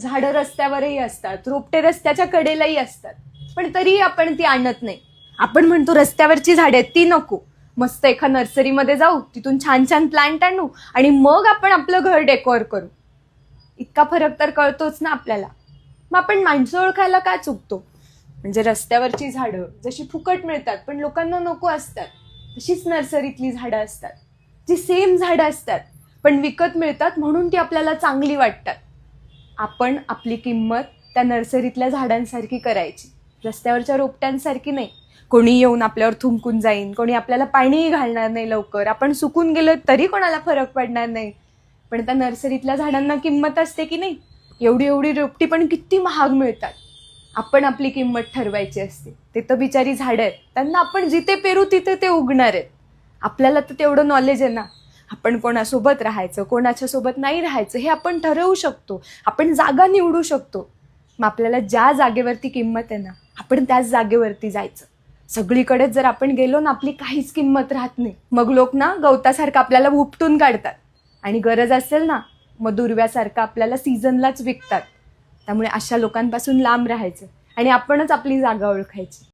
झाडं रस्त्यावरही असतात, रोपटे रस्त्याच्या कडेलाही असतात, पण तरीही आपण ती आणत नाही. आपण म्हणतो रस्त्यावरची झाडं आहेत ती नको, मस्त एका नर्सरीमध्ये जाऊ, तिथून छान छान प्लांट आणू आणि मग आपण आपलं घर डेकोर करू. इतका फरक तर कळतोच ना आपल्याला. मग आपण माणसं ओळखायला का चुकतो? म्हणजे रस्त्यावरची झाडं जशी फुकट मिळतात पण लोकांना नको असतात, तशीच नर्सरीतली झाडं असतात जी सेम झाडं असतात पण विकत मिळतात म्हणून ती आपल्याला चांगली वाटतात. आपण आपली किंमत त्या नर्सरीतल्या झाडांसारखी करायची, रस्त्यावरच्या रोपट्यांसारखी नाही. कोणी येऊन आपल्यावर थुंकून जाईन, कोणी आपल्याला पाणीही घालणार नाही लवकर, आपण सुकून गेलो तरी कोणाला फरक पडणार नाही. पण त्या नर्सरीतल्या झाडांना किंमत असते की नाही? एवढी एवढी रोपटी पण किती महाग मिळतात. आपण आपली किंमत ठरवायची असते. ते तर बिचारी झाडं आहेत, त्यांना आपण जिथे पेरू तिथे ते उगणार आहेत. आपल्याला तर तेवढं नॉलेज आहे ना, आपण कोणासोबत राहायचं, कोणाच्या सोबत नाही राहायचं हे आपण ठरवू शकतो. आपण जागा निवडू शकतो. मग आपल्याला ज्या जागेवरती किंमत आहे ना, आपण त्याच जागेवरती जायचं. सगळीकडेच जर आपण गेलो ना, आपली काहीच किंमत राहत नाही. मग लोक ना गवतासारखं आपल्याला उपटून काढतात आणि गरज असेल ना मग दुर्व्यासारखं आपल्याला सीझनलाच विकतात. त्यामुळे अशा लोकांपासून लांब राहायचं आणि आपणच आपली जागा ओळखायची.